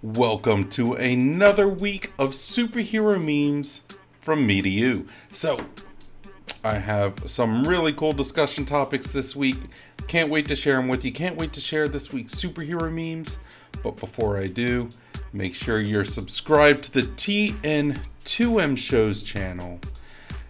Welcome to another week of superhero memes from me to you. So, I have some really cool discussion topics this week. Can't wait to share them with you. Can't wait to share this week's superhero memes. But before I do, make sure you're subscribed to the TN2M Shows channel.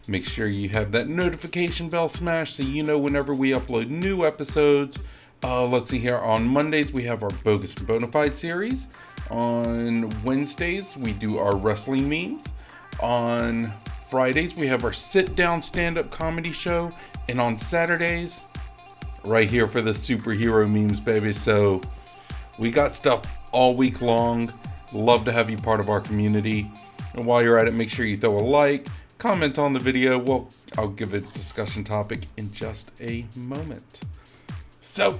Make sure you have that notification bell smashed so you know whenever we upload new episodes. Let's see here. On Mondays, we have our Bogus and Bonafide series. On Wednesdays, we do our wrestling memes. On Fridays, we have our sit-down stand-up comedy show. And on Saturdays, right here for the superhero memes, baby. So we got stuff all week long. Love to have you part of our community. And while you're at it, make sure you throw a like, comment on the video. Well, I'll give a discussion topic in just a moment. So,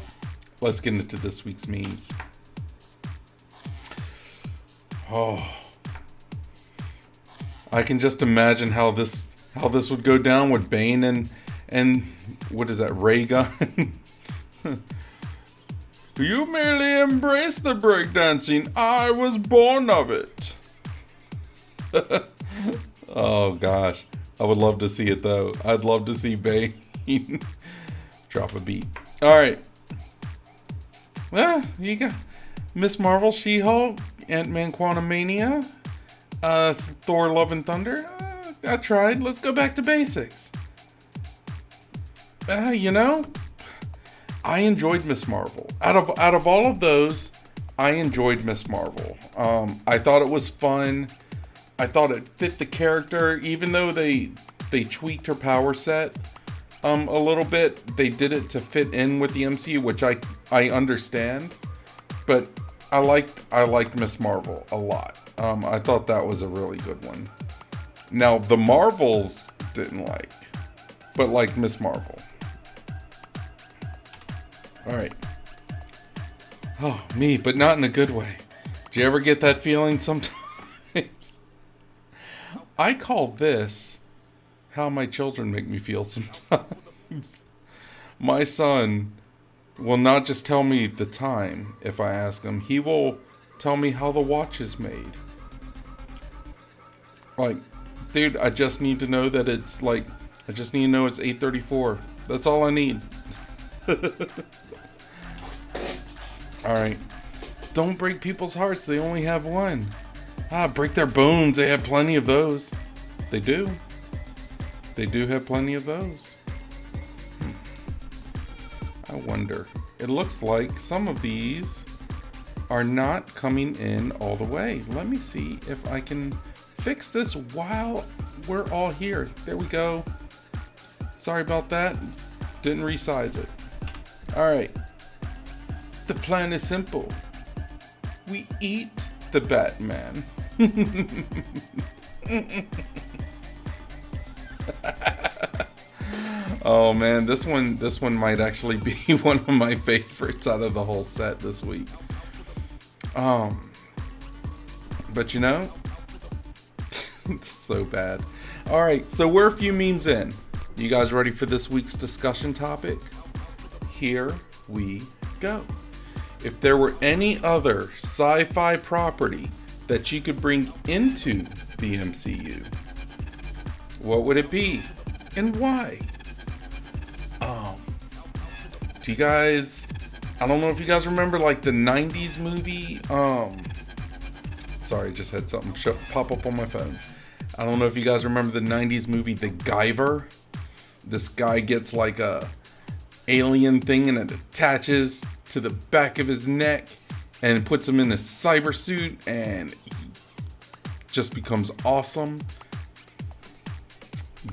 let's get into this week's memes. Oh, I can just imagine how this would go down with Bane and what is that, Ray Gun? You merely embrace the breakdancing. I was born of it. Oh gosh, I would love to see it though. I'd love to see Bane drop a beat. All right. You got Miss Marvel, She-Hulk, Ant-Man, Quantumania, Thor, Love and Thunder. I tried. Let's go back to basics. I enjoyed Miss Marvel. Out of all of those, I enjoyed Miss Marvel. I thought it was fun. I thought it fit the character, even though they tweaked her power set a little bit. They did it to fit in with the MCU, which I understand. But I liked Miss Marvel a lot. I thought that was a really good one. Now the Marvels didn't like, but liked Miss Marvel. All right. Oh, me, but not in a good way. Do you ever get that feeling sometimes? I call this how my children make me feel sometimes. My son will not just tell me the time if I ask him. He will tell me how the watch is made. Like, dude, I just need to know that it's like, I just need to know it's 8:34. That's all I need. Alright. Don't break people's hearts. They only have one. Break their bones. They have plenty of those. They do. They do have plenty of those. I wonder. It looks like some of these are not coming in all the way. Let me see if I can fix this while we're all here. There we go. Sorry about that. Didn't resize it. Alright. The plan is simple. We eat the Batman. Oh man, this one might actually be one of my favorites out of the whole set this week. But it's so bad. Alright, so we're a few memes in. You guys ready for this week's discussion topic? Here we go. If there were any other sci-fi property that you could bring into the MCU, what would it be and why? Do you guys, I don't know if you guys remember like the 90s movie, sorry, just had something pop up on my phone. I don't know if you guys remember the 90s movie The Guyver. This guy gets like a alien thing and it attaches to the back of his neck and it puts him in a cyber suit and he just becomes awesome.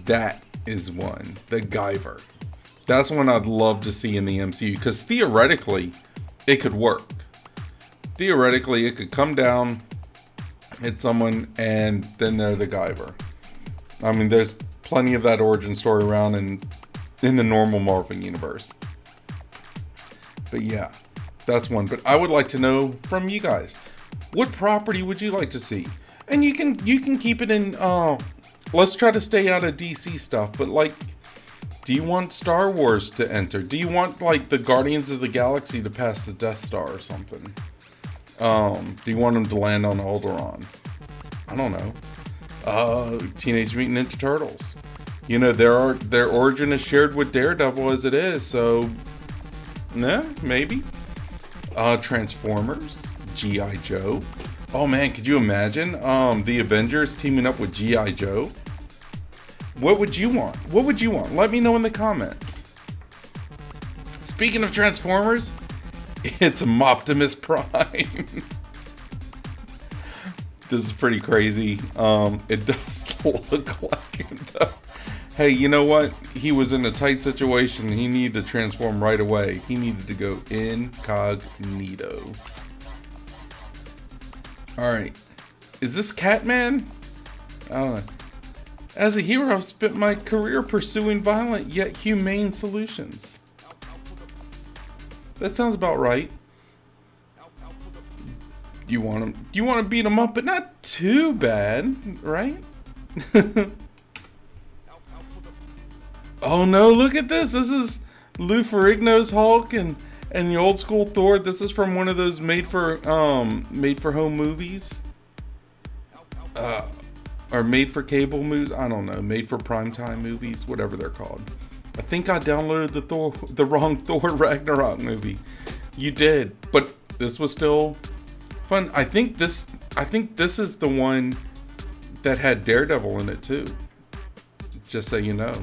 That is one, The Guyver. That's one I'd love to see in the MCU because theoretically it could work. Theoretically it could come down, hit someone, and then they're the Guyver. I mean, there's plenty of that origin story around in the normal Marvel universe. But yeah, that's one. But I would like to know from you guys, what property would you like to see? And you can keep it in. Let's try to stay out of DC stuff. But like, do you want Star Wars to enter? Do you want like the Guardians of the Galaxy to pass the Death Star or something? Do you want him to land on Alderaan? I don't know. Teenage Mutant Ninja Turtles. You know, their origin is shared with Daredevil as it is, so nah, maybe. Transformers, G.I. Joe. Oh man, could you imagine the Avengers teaming up with G.I. Joe? What would you want? What would you want? Let me know in the comments. Speaking of Transformers, it's Optimus Prime. This is pretty crazy. It does look like it though. Hey, you know what? He was in a tight situation. He needed to transform right away. He needed to go incognito. Alright. Is this Catman? I don't know. As a hero, I've spent my career pursuing violent yet humane solutions. That sounds about right. You want to beat him up, but not too bad, right? Oh no, look at this. This is Lou Ferrigno's Hulk and the old school Thor. This is from one of those made for home movies. Or made for cable movies. I don't know. Made for primetime movies, whatever they're called. I think I downloaded the wrong Thor Ragnarok movie. You did, but this was still fun. I think this is the one that had Daredevil in it too. Just so you know.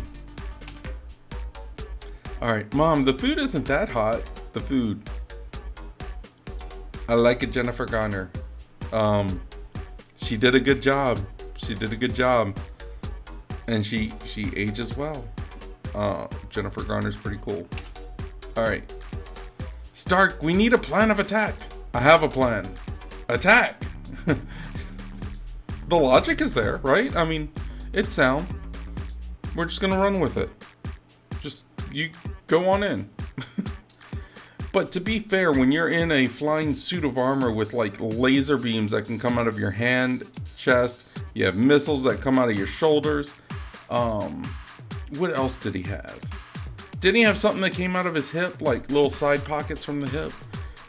Alright, Mom, the food isn't that hot. The food. I like it, Jennifer Garner. She did a good job. She did a good job. And she ages well. Jennifer Garner's pretty cool. Alright. Stark, we need a plan of attack. I have a plan. Attack! The logic is there, right? I mean, it's sound. We're just gonna run with it. Just, you go on in. But to be fair, when you're in a flying suit of armor with like laser beams that can come out of your hand, chest, you have missiles that come out of your shoulders. What else did he have? Didn't he have something that came out of his hip, like little side pockets from the hip?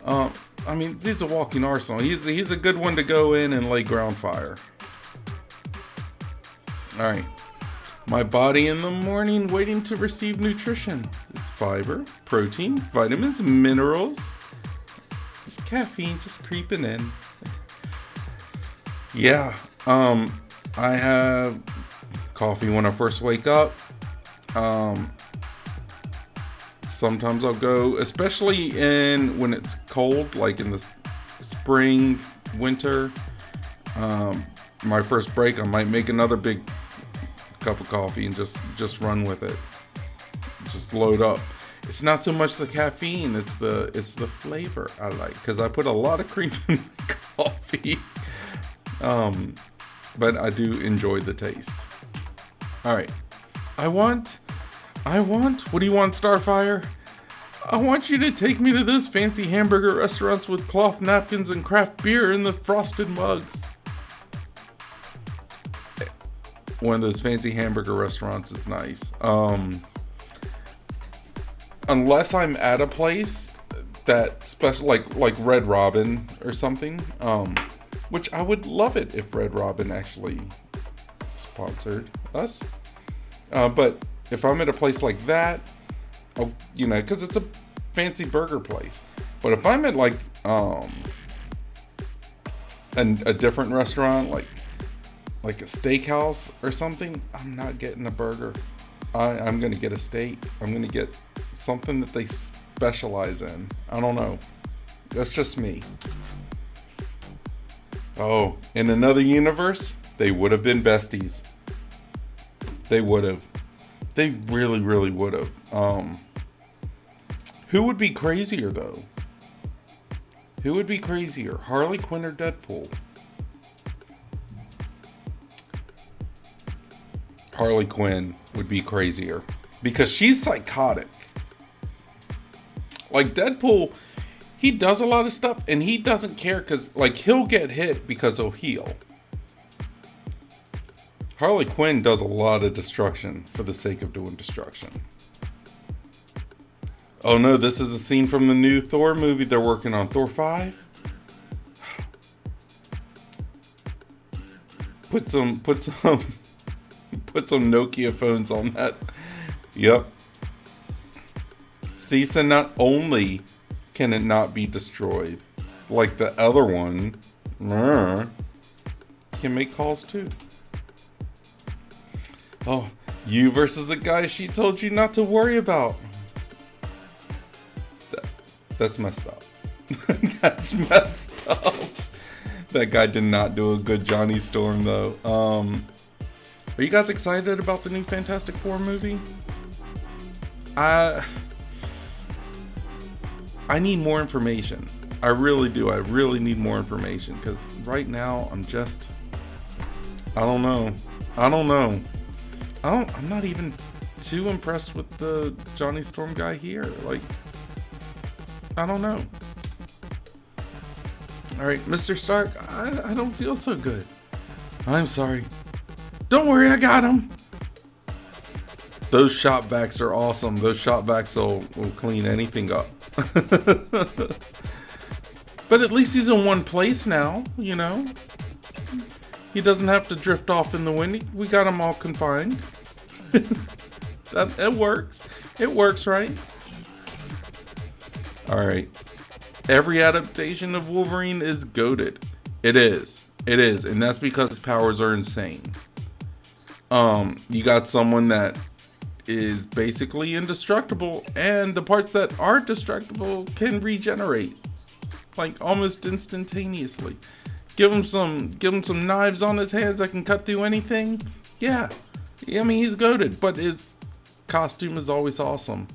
I mean, dude's a walking arsenal. He's a good one to go in and lay ground fire. All right. My body in the morning waiting to receive nutrition. It's fiber, protein, vitamins, minerals. It's caffeine just creeping in. Yeah. I have coffee when I first wake up. Sometimes I'll go, especially when it's cold, like in the spring, winter. My first break, I might make another big cup of coffee and just run with it. Just load up. It's not so much the caffeine, it's the flavor I like, because I put a lot of cream in my coffee. But I do enjoy the taste. All right. I want, what do you want, Starfire? I want you to take me to those fancy hamburger restaurants with cloth napkins and craft beer in the frosted mugs. One of those fancy hamburger restaurants is nice. Unless I'm at a place that special, like Red Robin or something, which I would love it if Red Robin actually sponsored us. But if I'm at a place like that, you know, because it's a fancy burger place. But if I'm at like a different restaurant, like a steakhouse or something, I'm not getting a burger. I'm gonna get a steak. I'm gonna get something that they specialize in. I don't know. That's just me. Oh, in another universe, they would have been besties. They would have. They really, really would have. Who would be crazier though? Who would be crazier, Harley Quinn or Deadpool? Harley Quinn would be crazier because she's psychotic. Like Deadpool, he does a lot of stuff and he doesn't care because like he'll get hit because he'll heal. Harley Quinn does a lot of destruction for the sake of doing destruction. Oh no, this is a scene from the new Thor movie they're working on. Thor 5? Put some put some Nokia phones on that. Yep. See, so not only can it not be destroyed, like the other one, can make calls too. Oh, you versus the guy she told you not to worry about. That's messed up. That's messed up. That guy did not do a good Johnny Storm though. Are you guys excited about the new Fantastic Four movie? I need more information. I really do. I really need more information because right now I'm not even too impressed with the Johnny Storm guy here. Like, I don't know. All right, Mr. Stark, I don't feel so good. I'm sorry. Don't worry, I got him. Those shot backs are awesome. Those shot backs will clean anything up. But at least he's in one place now, you know. He doesn't have to drift off in the wind. We got him all confined. It works. It works, right? All right. Every adaptation of Wolverine is goated. It is. It is. And that's because his powers are insane. You got someone that is basically indestructible, and the parts that aren't destructible can regenerate. Like almost instantaneously. Give him some knives on his hands that can cut through anything. Yeah. I mean, he's goated, but his costume is always awesome.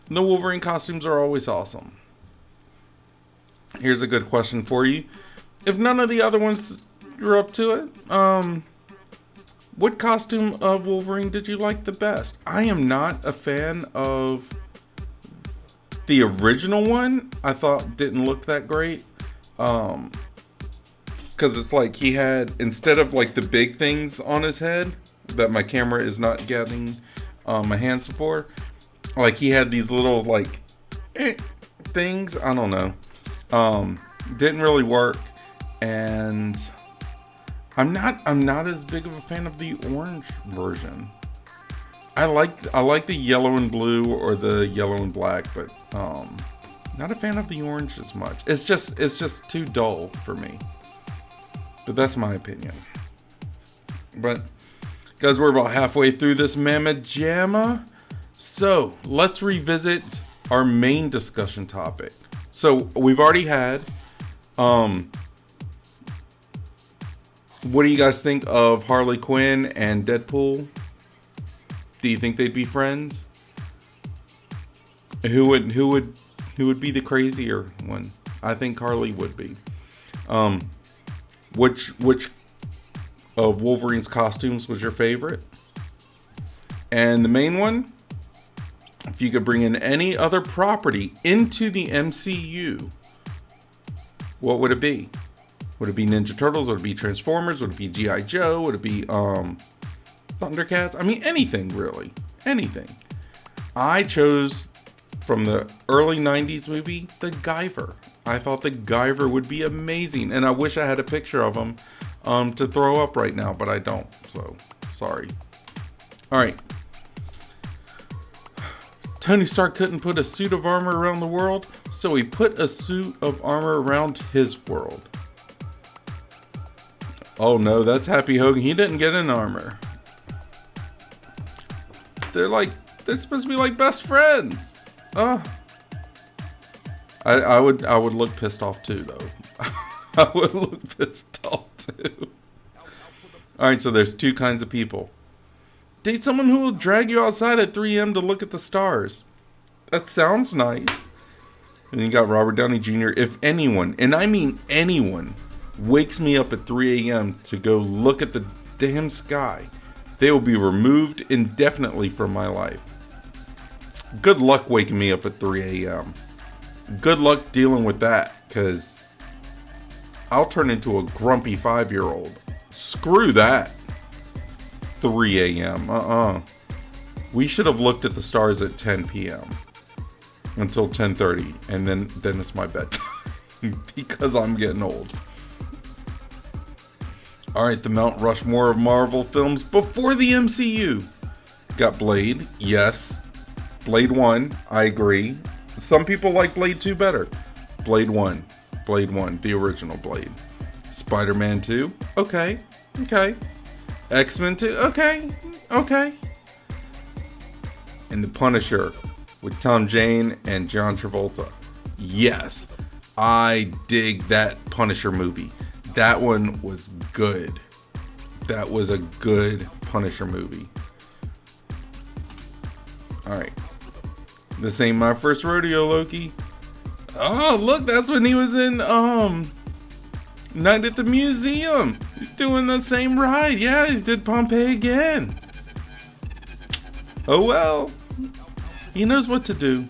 The Wolverine costumes are always awesome. Here's a good question for you. If none of the other ones are up to it, what costume of Wolverine did you like the best? I am not a fan of the original one. I thought didn't look that great. Because it's like he had, instead of like the big things on his head that my camera is not getting my hands for, like he had these little like things. I don't know. Didn't really work, and I'm not as big of a fan of the orange version. I like the yellow and blue or the yellow and black, but not a fan of the orange as much. It's just too dull for me. But that's my opinion. But guys, we're about halfway through this mamma jamma, so let's revisit our main discussion topic. So we've already had, what do you guys think of Harley Quinn and Deadpool? Do you think they'd be friends? Who would be the crazier one? I think Harley would be. Which of Wolverine's costumes was your favorite? And the main one, if you could bring in any other property into the MCU, what would it be? Would it be Ninja Turtles? Would it be Transformers? Would it be G.I. Joe? Would it be Thundercats? I mean, anything really. Anything. I chose from the early 90s movie, The Guyver. I thought The Guyver would be amazing, and I wish I had a picture of him to throw up right now, but I don't, so sorry. Alright. Tony Stark couldn't put a suit of armor around the world, so he put a suit of armor around his world. Oh no, that's Happy Hogan. He didn't get in armor. They're supposed to be like best friends. I would look pissed off too, though. I would look pissed off too. Alright, so there's two kinds of people. Date someone who will drag you outside at 3 a.m. to look at the stars. That sounds nice. And you got Robert Downey Jr. If anyone, and I mean anyone, wakes me up at 3 a.m. to go look at the damn sky, they will be removed indefinitely from my life. Good luck waking me up at 3 a.m. Good luck dealing with that, because I'll turn into a grumpy 5-year-old. Screw that. 3 a.m. We should have looked at the stars at 10 p.m. until 10:30, and then it's my bedtime because I'm getting old. Alright, the Mount Rushmore of Marvel films before the MCU. Got Blade, yes. Blade 1, I agree. Some people like Blade 2 better. Blade 1, the original Blade. Spider-Man 2, okay. X-Men 2, okay. And The Punisher with Tom Jane and John Travolta. Yes, I dig that Punisher movie. That one was good. That was a good Punisher movie. Alright. This ain't my first rodeo, Loki. Oh, look, that's when he was in Night at the Museum. He's doing the same ride. Yeah, he did Pompeii again. Oh well. He knows what to do.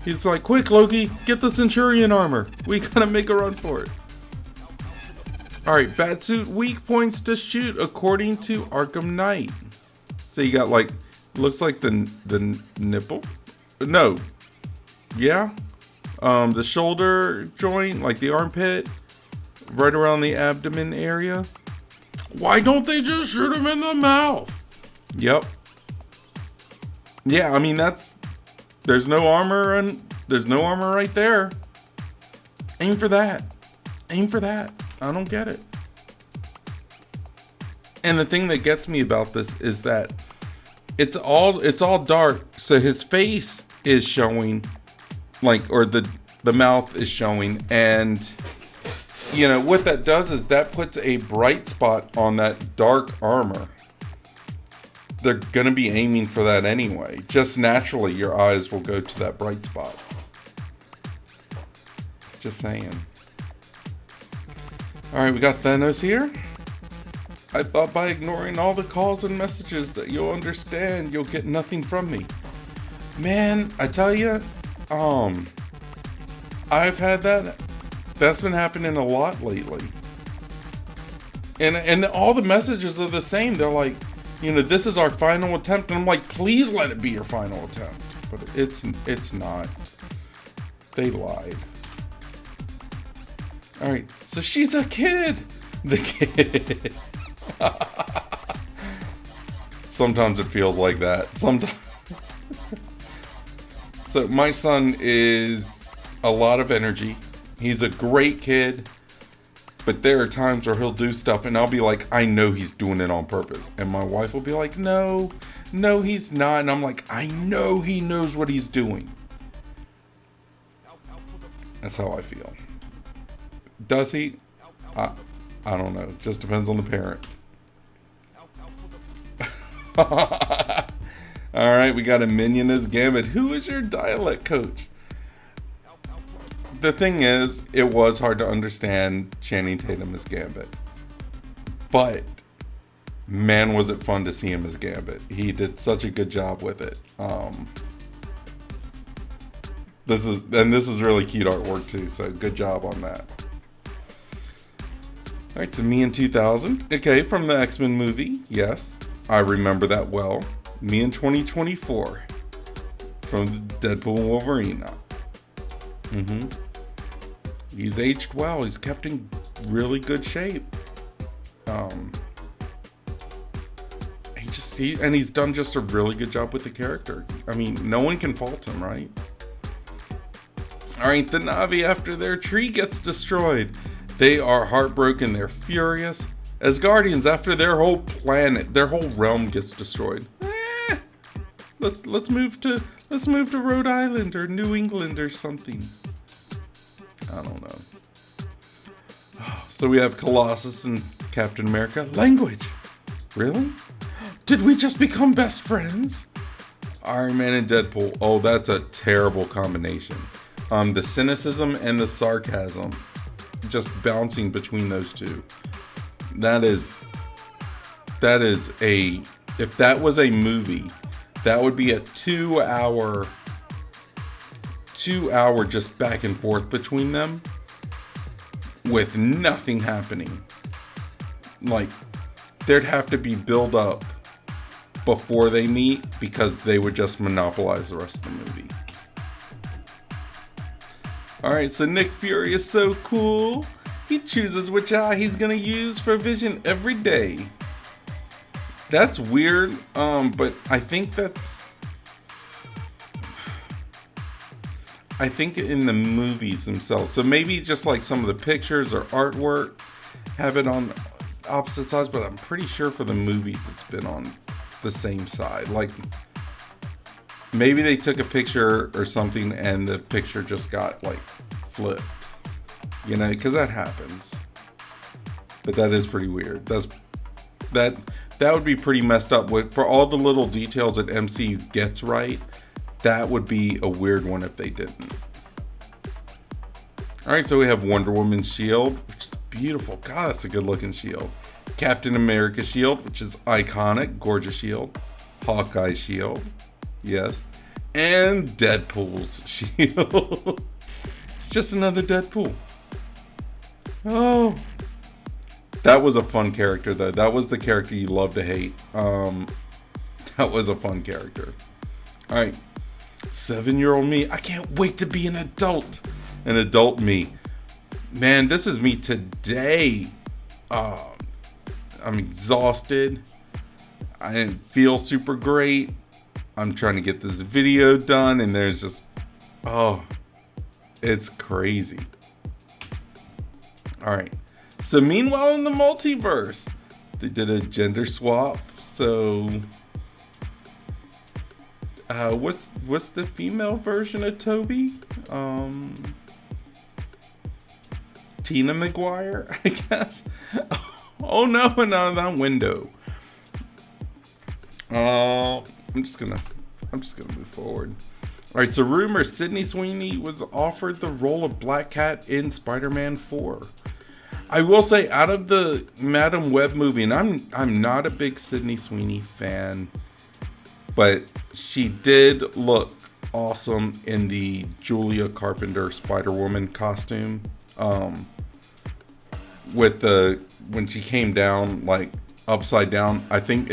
He's like, quick, Loki, get the Centurion armor. We gotta make a run for it. Alright, Batsuit weak points to shoot according to Arkham Knight. So you got like, looks like the nipple? No. Yeah. The shoulder joint, like the armpit, right around the abdomen area. Why don't they just shoot him in the mouth? Yep. Yeah, I mean there's no armor right there. Aim for that. I don't get it. And the thing that gets me about this is that it's all dark, so his face is showing, like, or the mouth is showing, and you know what that does is that puts a bright spot on that dark armor. They're gonna be aiming for that anyway. Just naturally, your eyes will go to that bright spot. Just saying. Alright, we got Thanos here. I thought by ignoring all the calls and messages that you'll understand you'll get nothing from me. Man, I tell you, I've had that. That's been happening a lot lately. And all the messages are the same. They're like, you know, this is our final attempt. And I'm like, please let it be your final attempt. But it's not. They lied. Alright, so she's a kid. The kid. Sometimes it feels like that. Sometimes. So my son is a lot of energy. He's a great kid. But there are times where he'll do stuff and I'll be like, I know he's doing it on purpose. And my wife will be like, no, he's not. And I'm like, I know he knows what he's doing. That's how I feel. Does he? I don't know. Just depends on the parent. Alright, we got a minion as Gambit. Who is your dialect coach? The thing is, it was hard to understand Channing Tatum as Gambit. But, man, was it fun to see him as Gambit. He did such a good job with it. This is really cute artwork too, so good job on that. Alright, so me in 2000. Okay, from the X-Men movie. Yes, I remember that well. Me in 2024. From Deadpool and Wolverine. He's aged well. He's kept in really good shape. He's done just a really good job with the character. I mean, no one can fault him, right? Alright, the Na'vi, after their tree gets destroyed, they are heartbroken, they're furious. As Guardians, after their whole planet, their whole realm gets destroyed. Let's move to Rhode Island or New England or something. I don't know. So we have Colossus and Captain America. Language. Really? Did we just become best friends? Iron Man and Deadpool. Oh, that's a terrible combination. The cynicism and the sarcasm just bouncing between those two. That is if that was a movie, that would be a 2 hour just back and forth between them with nothing happening. Like, there'd have to be build up before they meet because they would just monopolize the rest of the movie. Alright, so Nick Fury is so cool. He chooses which eye he's gonna use for vision every day. That's weird, but I think in the movies themselves. So maybe just like some of the pictures or artwork have it on opposite sides, but I'm pretty sure for the movies it's been on the same side. Like maybe they took a picture or something and the picture just got like flipped, you know, because that happens. But that is pretty weird. That would be pretty messed up. For all the little details that MCU gets right, that would be a weird one if they didn't. Alright, so we have Wonder Woman's shield, which is beautiful. God, that's a good looking shield. Captain America's shield, which is iconic, gorgeous shield. Hawkeye's shield, yes. And Deadpool's shield. It's just another Deadpool. Oh. That was a fun character, though. That was the character you love to hate. That was a fun character. Alright. 7-year-old me. I can't wait to be an adult. An adult me. Man, this is me today. I'm exhausted. I didn't feel super great. I'm trying to get this video done, and there's just... Oh. It's crazy. Alright. So meanwhile in the multiverse, they did a gender swap. So what's the female version of Toby? Tina McGuire, I guess. Oh no, that window. I'm just gonna move forward. All right, so rumors Sydney Sweeney was offered the role of Black Cat in Spider-Man 4. I will say, out of the Madam Web movie, and I'm not a big Sydney Sweeney fan, but she did look awesome in the Julia Carpenter Spider-Woman costume. When she came down, like, upside down, I think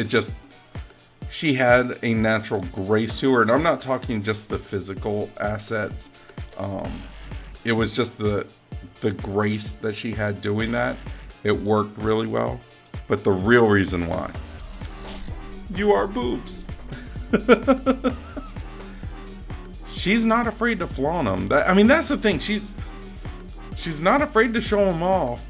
she had a natural grace to her, and I'm not talking just the physical assets. It was just the grace that she had doing that. It worked really well. But the real reason why, you are boobs. She's not afraid to flaunt them. That's the thing. She's not afraid to show them off.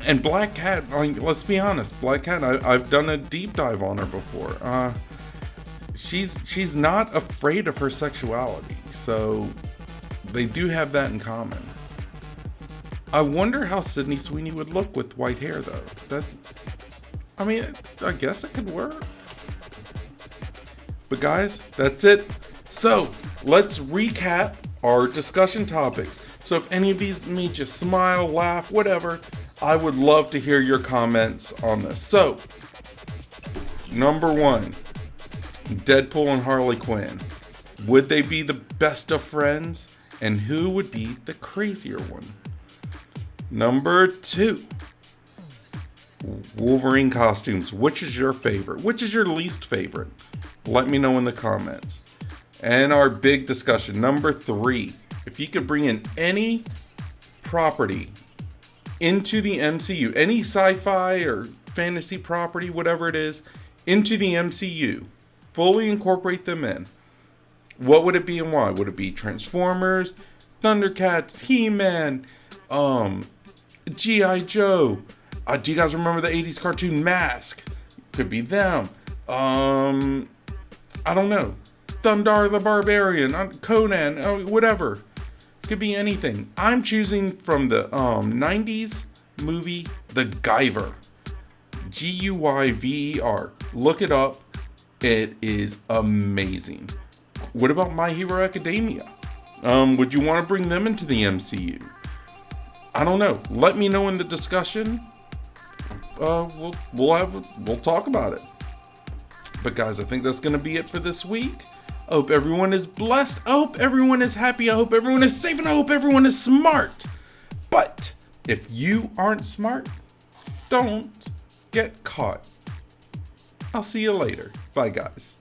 And Black Cat, let's be honest, Black Cat, I've done a deep dive on her before. She's not afraid of her sexuality, so they do have that in common. I wonder how Sydney Sweeney would look with white hair, though. I guess it could work. But guys, that's it. So let's recap our discussion topics. So if any of these made you smile, laugh, whatever, I would love to hear your comments on this. So, number 1, Deadpool and Harley Quinn. Would they be the best of friends? And who would be the crazier one? Number 2, Wolverine costumes. Which is your favorite? Which is your least favorite? Let me know in the comments. And our big discussion, number 3, if you could bring in any property into the MCU, any sci-fi or fantasy property, whatever it is, into the MCU, fully incorporate them in, what would it be and why? Would it be Transformers, Thundercats, He-Man, G.I. Joe? Do you guys remember the 80s cartoon Mask? Could be them. I don't know. Thundar the Barbarian, Conan, whatever. Could be anything. I'm choosing from the 90s movie The Guyver. Guyver. Look it up. It is amazing. What about My Hero Academia? Would you want to bring them into the MCU? I don't know. Let me know in the discussion. We'll talk about it. But guys, I think that's going to be it for this week. I hope everyone is blessed. I hope everyone is happy. I hope everyone is safe. And I hope everyone is smart. But if you aren't smart, don't get caught. I'll see you later. Bye, guys.